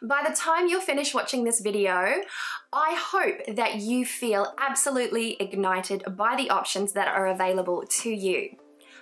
By the time you're finished watching this video, I hope that you feel absolutely ignited by the options that are available to you.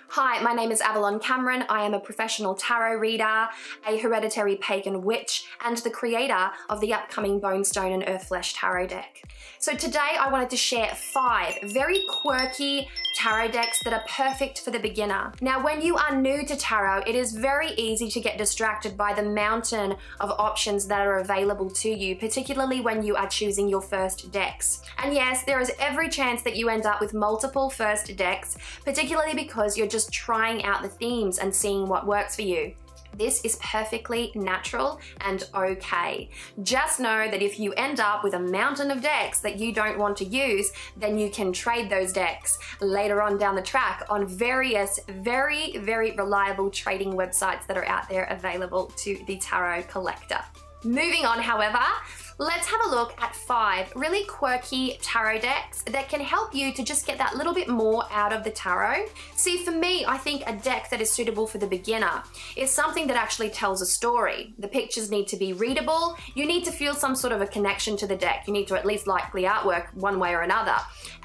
Hi, my name is Avalon Cameron. I am a professional tarot reader, a hereditary pagan witch, and the creator of the upcoming Bonestone and Earthflesh tarot deck. So today I wanted to share 5 very quirky tarot decks that are perfect for the beginner. Now, when you are new to tarot, it is very easy to get distracted by the mountain of options that are available to you, particularly when you are choosing your first decks. And yes, there is every chance that you end up with multiple first decks, particularly because you're just trying out the themes and seeing what works for you. This is perfectly natural and okay. Just know that if you end up with a mountain of decks that you don't want to use, then you can trade those decks later on down the track on various very reliable trading websites that are out there available to the tarot collector. Moving on, however, let's have a look at 5 really quirky tarot decks that can help you to just get that little bit more out of the tarot. See, for me, I think a deck that is suitable for the beginner is something that actually tells a story. The pictures need to be readable. You need to feel some sort of a connection to the deck. You need to at least like the artwork one way or another.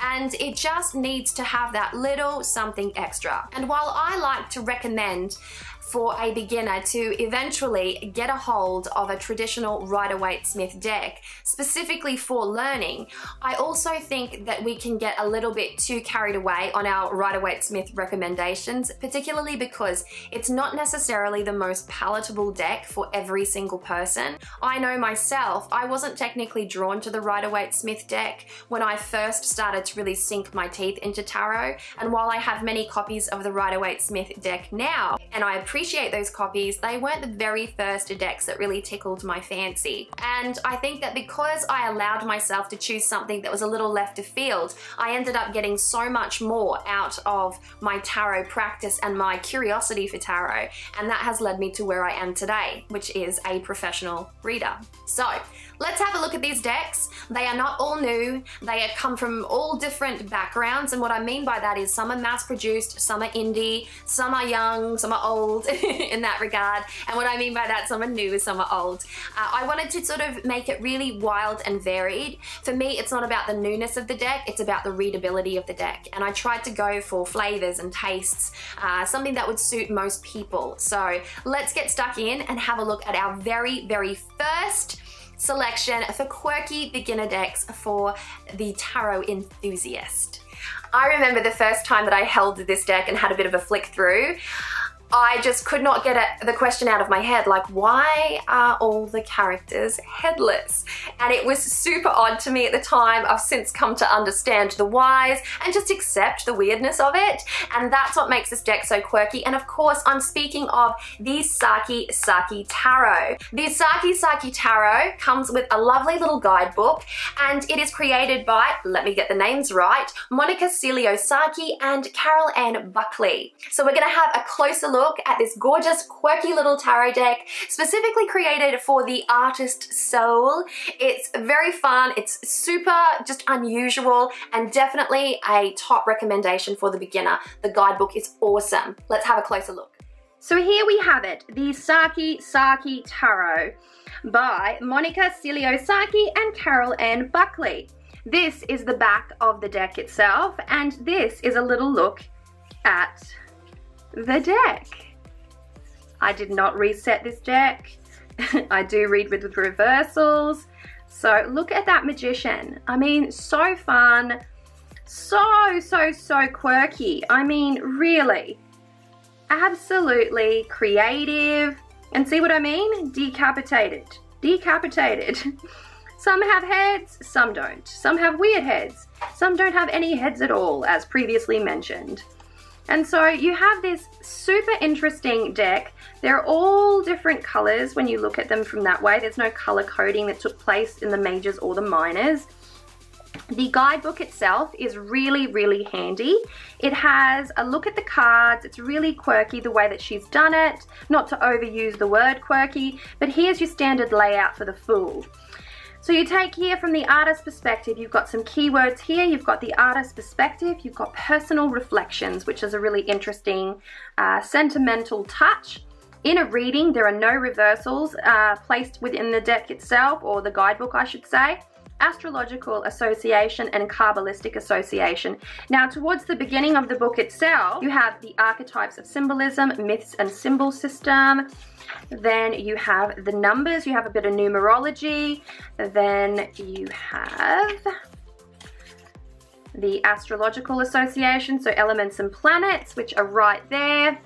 And it just needs to have that little something extra. And while I like to recommend for a beginner to eventually get a hold of a traditional Rider-Waite-Smith deck, specifically for learning, I also think that we can get a little bit too carried away on our Rider-Waite-Smith recommendations, particularly because it's not necessarily the most palatable deck for every single person. I know myself, I wasn't technically drawn to the Rider-Waite-Smith deck when I first started to really sink my teeth into tarot, and while I have many copies of the Rider-Waite-Smith deck now, and I appreciate those copies, they weren't the very first decks that really tickled my fancy. And I think that because I allowed myself to choose something that was a little left of field, I ended up getting so much more out of my tarot practice and my curiosity for tarot, and that has led me to where I am today, which is a professional reader. So let's have a look at these decks. They are not all new. They come from all different backgrounds, and what I mean by that is some are mass-produced, some are indie, some are young, some are old in that regard. And what I mean by that, some are new, some are old. I wanted to sort of make it really wild and varied. For me, it's not about the newness of the deck, it's about the readability of the deck. And I tried to go for flavors and tastes, something that would suit most people. So let's get stuck in and have a look at our very first selection for quirky beginner decks for the tarot enthusiast. I remember the first time that I held this deck and had a bit of a flick through, I just could not get the question out of my head, like, why are all the characters headless? And it was super odd to me at the time. I've since come to understand the whys and just accept the weirdness of it. And that's what makes this deck so quirky. And of course, I'm speaking of the Sakki-Sakki Tarot. The Sakki-Sakki Tarot comes with a lovely little guidebook, and it is created by, let me get the names right, Monica Sakki and Carol Ann Buckley. So we're gonna have a closer look at this gorgeous, quirky little tarot deck, specifically created for the artist soul. It's very fun, it's super just unusual, and definitely a top recommendation for the beginner. The guidebook is awesome. Let's have a closer look. So here we have it, the Sakki-Sakki Tarot by Monica Sakki and Carol Ann Buckley. This is the back of the deck itself, and this is a little look at the deck. I did not reset this deck. I do read with reversals. So look at that magician. I mean, so fun, so quirky. I mean, really, absolutely creative. And see what I mean? Decapitated. Some have heads, some don't. Some have weird heads. Some don't have any heads at all, as previously mentioned. And so you have this super interesting deck. They're all different colors when you look at them from that way. There's no color coding that took place in the majors or the minors. The guidebook itself is really handy. It has a look at the cards. It's really quirky the way that she's done it. Not to overuse the word quirky, but here's your standard layout for the Fool. So you take here from the artist's perspective, you've got some keywords here, you've got the artist's perspective, you've got personal reflections, which is a really interesting sentimental touch. In a reading, there are no reversals placed within the deck itself, or the guidebook I should say. Astrological association and Kabbalistic association. Now, towards the beginning of the book itself, you have the archetypes of symbolism, myths and symbol system. Then you have the numbers, you have a bit of numerology. Then you have the astrological association, so elements and planets, which are right there.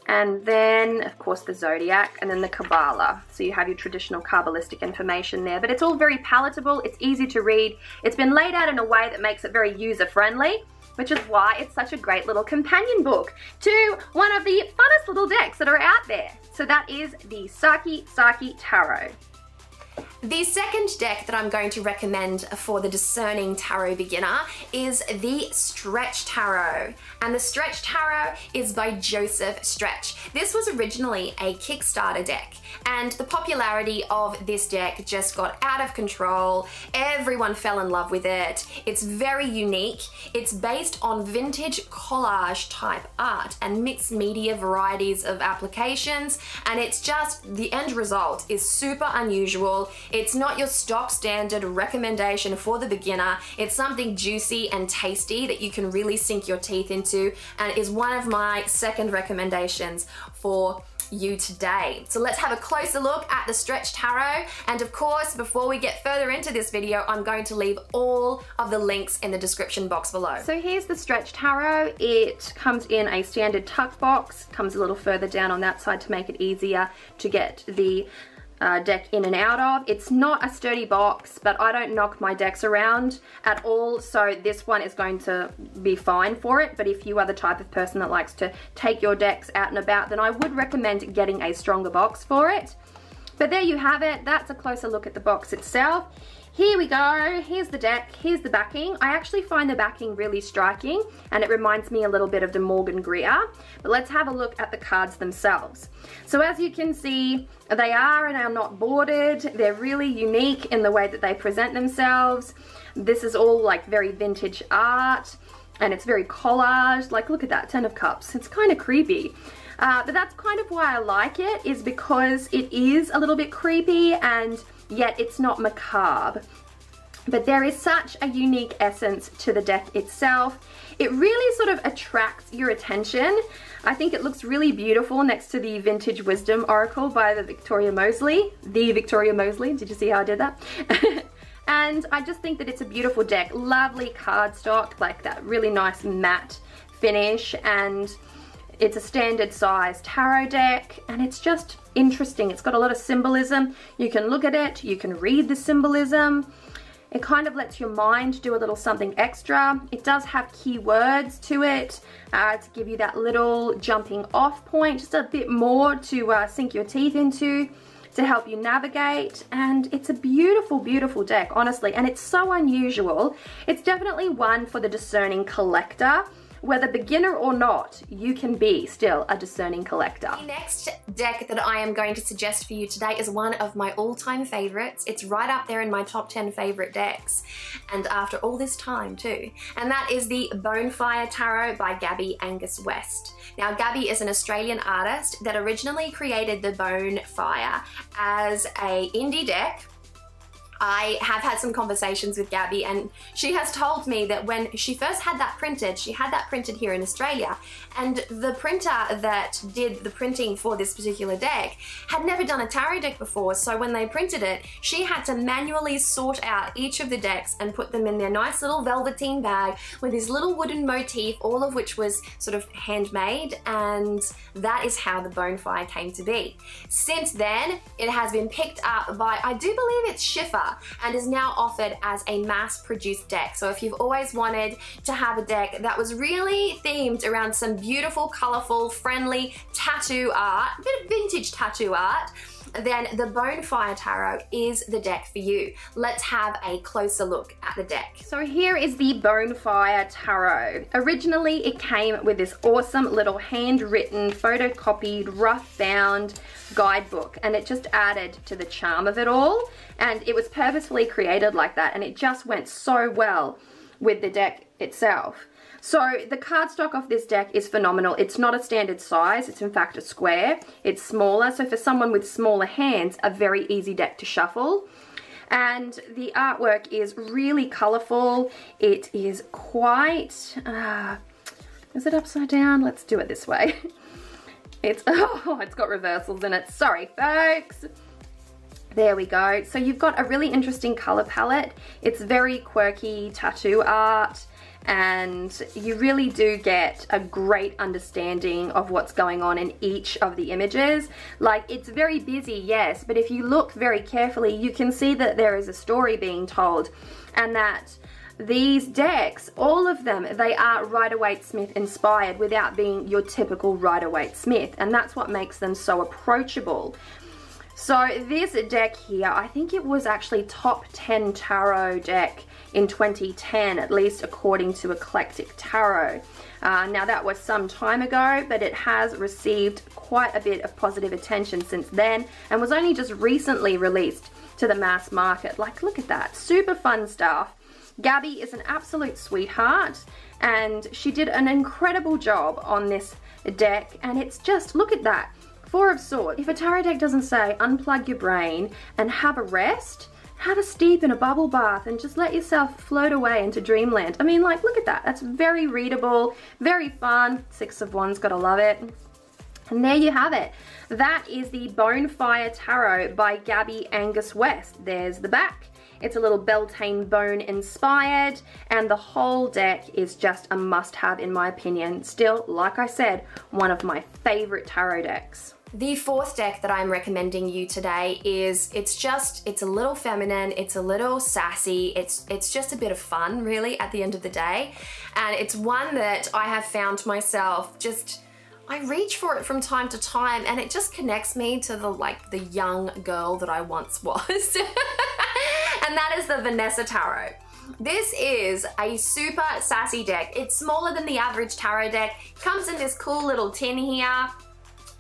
And then, of course, the zodiac, and then the Kabbalah. So you have your traditional Kabbalistic information there. But it's all very palatable, it's easy to read. It's been laid out in a way that makes it very user-friendly, which is why it's such a great little companion book to one of the funnest little decks that are out there. So that is the Sakki-Sakki Tarot. The second deck that I'm going to recommend for the discerning tarot beginner is the Stretch Tarot. And the Stretch Tarot is by Joseph Stretch. This was originally a Kickstarter deck, and the popularity of this deck just got out of control. Everyone fell in love with it. It's very unique. It's based on vintage collage type art and mixed media varieties of applications, and it's just, the end result is super unusual. It's not your stock standard recommendation for the beginner. It's something juicy and tasty that you can really sink your teeth into, and is one of my second recommendations for you today. So let's have a closer look at the Stretch Tarot. And of course, before we get further into this video, I'm going to leave all of the links in the description box below. So here's the Stretch Tarot. It comes in a standard tuck box, comes a little further down on that side to make it easier to get the deck in and out of. It's not a sturdy box, but I don't knock my decks around at all, so this one is going to be fine for it. But if you are the type of person that likes to take your decks out and about, then I would recommend getting a stronger box for it. But there you have it. That's a closer look at the box itself. Here we go, here's the deck, here's the backing. I actually find the backing really striking, and it reminds me a little bit of the Morgan Greer. But let's have a look at the cards themselves. So as you can see, they are and are not bordered. They're really unique in the way that they present themselves. This is all like very vintage art, and it's very collaged. Like, look at that, 10 of Cups. It's kind of creepy. But that's kind of why I like it, is because it is a little bit creepy, and yet it's not macabre. But there is such a unique essence to the deck itself. It really sort of attracts your attention. I think it looks really beautiful next to the Vintage Wisdom Oracle by the Victoria Moseley. Did you see how I did that? And I just think that it's a beautiful deck. Lovely cardstock, like that really nice matte finish, and it's a standard size tarot deck, and it's just interesting. It's got a lot of symbolism. You can look at it, you can read the symbolism. It kind of lets your mind do a little something extra. It does have keywords to it to give you that little jumping off point, just a bit more to sink your teeth into, to help you navigate. And it's a beautiful, beautiful deck, honestly, and it's so unusual. It's definitely one for the discerning collector. Whether beginner or not, you can be still a discerning collector. The next deck that I am going to suggest for you today is one of my all-time favorites. It's right up there in my top 10 favorite decks, and after all this time too. And that is the Bonefire Tarot by Gabby Angus West. Now, Gabby is an Australian artist that originally created the Bonefire as an indie deck. I have had some conversations with Gabby, and she has told me that when she first had that printed, she had that printed here in Australia, and the printer that did the printing for this particular deck had never done a tarot deck before. So when they printed it, she had to manually sort out each of the decks and put them in their nice little velveteen bag with this little wooden motif, all of which was sort of handmade, and that is how the Bonefire came to be. Since then, it has been picked up by, I do believe it's Schiffer, and is now offered as a mass-produced deck. So if you've always wanted to have a deck that was really themed around some beautiful, colourful, friendly tattoo art, a bit of vintage tattoo art, then the Bonefire Tarot is the deck for you. Let's have a closer look at the deck. So here is the Bonefire Tarot. Originally, it came with this awesome little handwritten, photocopied, rough-bound guidebook, and it just added to the charm of it all. And it was purposefully created like that, and it just went so well with the deck itself. So the cardstock of this deck is phenomenal. It's not a standard size, it's in fact a square. It's smaller, so for someone with smaller hands, a very easy deck to shuffle. And the artwork is really colourful. It is quite, is it upside down? Let's do it this way. It's got reversals in it. Sorry, folks. There we go. So you've got a really interesting colour palette. It's very quirky tattoo art, and you really do get a great understanding of what's going on in each of the images. Like, it's very busy, yes, but if you look very carefully, you can see that there is a story being told, and that these decks, all of them, they are Rider-Waite-Smith inspired without being your typical Rider-Waite-Smith, and that's what makes them so approachable. So this deck here, I think it was actually top 10 tarot deck in 2010, at least according to Eclectic Tarot. Now that was some time ago, but it has received quite a bit of positive attention since then, and was only just recently released to the mass market. Like, look at that, super fun stuff. Gabby is an absolute sweetheart, and she did an incredible job on this deck, and it's just, look at that. Four of Swords. If a tarot deck doesn't say unplug your brain and have a rest, have a steep in a bubble bath and just let yourself float away into dreamland. I mean, like, look at that. That's very readable, very fun. Six of Wands, gotta love it. And there you have it. That is the Bonefire Tarot by Gabby Angus West. There's the back. It's a little Beltane bone inspired, and the whole deck is just a must-have in my opinion. Still, like I said, one of my favorite tarot decks. The fourth deck that I'm recommending you today is, it's a little feminine, it's a little sassy, it's just a bit of fun really at the end of the day. And it's one that I have found myself I reach for it from time to time, and it just connects me to the young girl that I once was. And that is the Vanessa Tarot. This is a super sassy deck. It's smaller than the average tarot deck. Comes in this cool little tin here.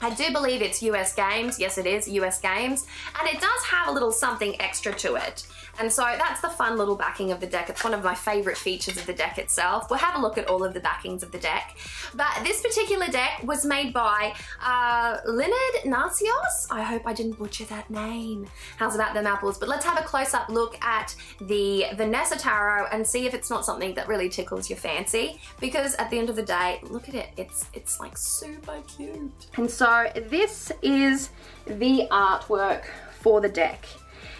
I do believe it's US Games. Yes, it is US Games. And it does have a little something extra to it. And so that's the fun little backing of the deck. It's one of my favorite features of the deck itself. We'll have a look at all of the backings of the deck. But this particular deck was made by Leonard Narcios. I hope I didn't butcher that name. How's about them apples? But let's have a close-up look at the Vanessa Tarot and see if it's not something that really tickles your fancy. Because at the end of the day, look at it. It's like super cute. And so this is the artwork for the deck.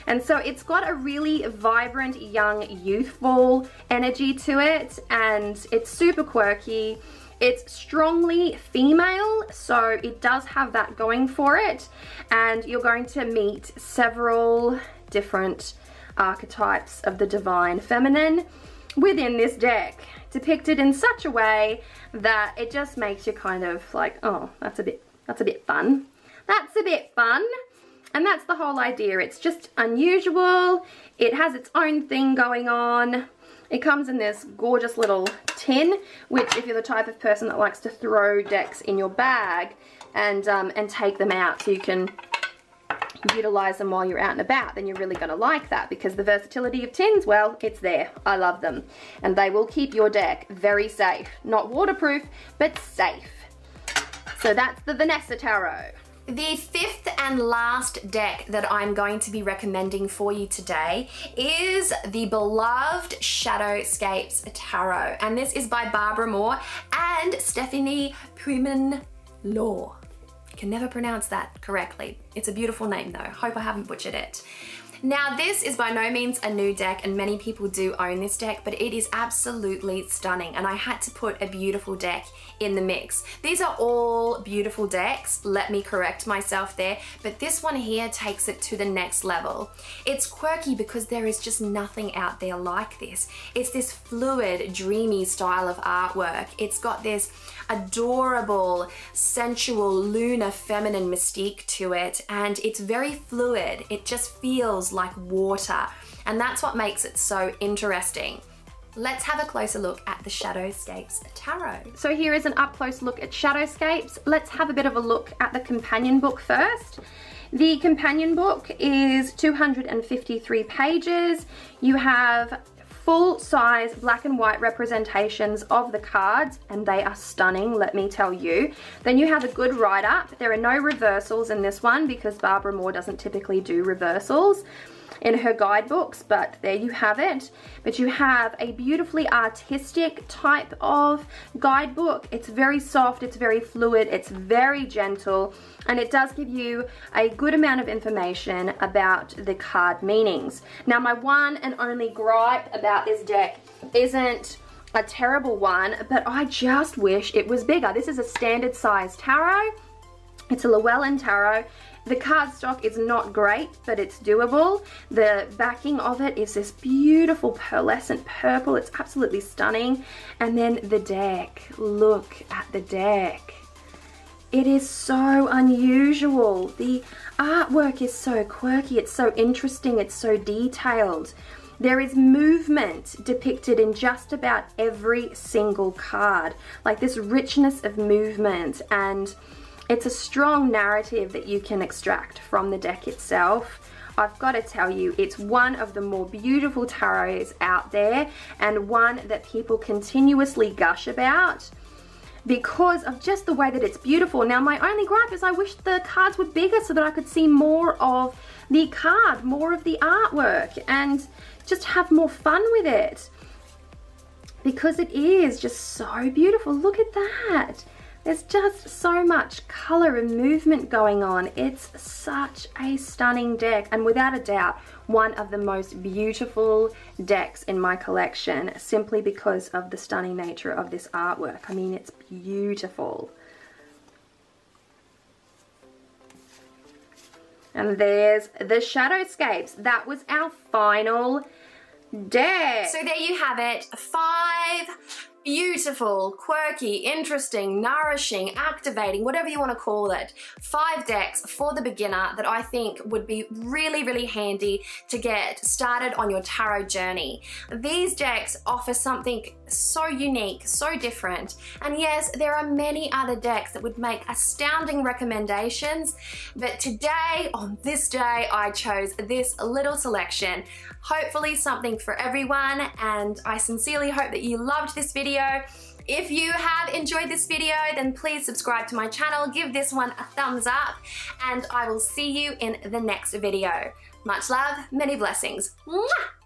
And so it's got a really vibrant, young, youthful energy to it, and it's super quirky. It's strongly female, so it does have that going for it, and you're going to meet several different archetypes of the divine feminine within this deck, depicted in such a way that it just makes you kind of like, oh, that's a bit fun. That's a bit fun. And that's the whole idea. It's just unusual. It has its own thing going on. It comes in this gorgeous little tin, which if you're the type of person that likes to throw decks in your bag and take them out so you can utilize them while you're out and about, then you're really going to like that, because the versatility of tins, well, it's there. I love them. And they will keep your deck very safe. Not waterproof, but safe. So that's the Vanessa Tarot. The fifth and last deck that I'm going to be recommending for you today is the beloved Shadowscapes Tarot. And this is by Barbara Moore and Stephanie Primin-Law. I can never pronounce that correctly. It's a beautiful name though. Hope I haven't butchered it. Now this is by no means a new deck, and many people do own this deck, but it is absolutely stunning, and I had to put a beautiful deck in the mix. These are all beautiful decks, let me correct myself there, but this one here takes it to the next level. It's quirky because there is just nothing out there like this. It's this fluid, dreamy style of artwork. It's got this adorable, sensual, lunar, feminine mystique to it, and it's very fluid. It just feels like water, and that's what makes it so interesting. Let's have a closer look at the Shadowscapes Tarot. So here is an up-close look at Shadowscapes. Let's have a bit of a look at the companion book first. The companion book is 253 pages. You have full-size black and white representations of the cards, and they are stunning, let me tell you. Then you have a good write-up. There are no reversals in this one because Barbara Moore doesn't typically do reversals in her guidebooks, but there you have it. But you have a beautifully artistic type of guidebook. It's very soft, it's very fluid, it's very gentle, and it does give you a good amount of information about the card meanings. Now, my one and only gripe about this deck isn't a terrible one, but I just wish it was bigger. This is a standard size tarot. It's a Llewellyn tarot. The cardstock is not great, but it's doable. The backing of it is this beautiful pearlescent purple. It's absolutely stunning. And then the deck. Look at the deck. It is so unusual. The artwork is so quirky. It's so interesting. It's so detailed. There is movement depicted in just about every single card. Like this richness of movement, and it's a strong narrative that you can extract from the deck itself. I've got to tell you, it's one of the more beautiful tarots out there, and one that people continuously gush about because of just the way that it's beautiful. Now, my only gripe is I wish the cards were bigger so that I could see more of the card, more of the artwork, and just have more fun with it, because it is just so beautiful. Look at that. There's just so much color and movement going on. It's such a stunning deck, and without a doubt, one of the most beautiful decks in my collection, simply because of the stunning nature of this artwork. I mean, it's beautiful. And there's the Shadowscapes. That was our final deck. So there you have it, 5 beautiful, quirky, interesting, nourishing, activating, whatever you want to call it, 5 decks for the beginner that I think would be really, really handy to get started on your tarot journey. These decks offer something so unique, so different, and yes, there are many other decks that would make astounding recommendations, but today, on this day, I chose this little selection. Hopefully something for everyone, and I sincerely hope that you loved this video. If you have enjoyed this video, then please subscribe to my channel, give this one a thumbs up, and I will see you in the next video. Much love, many blessings. Mwah!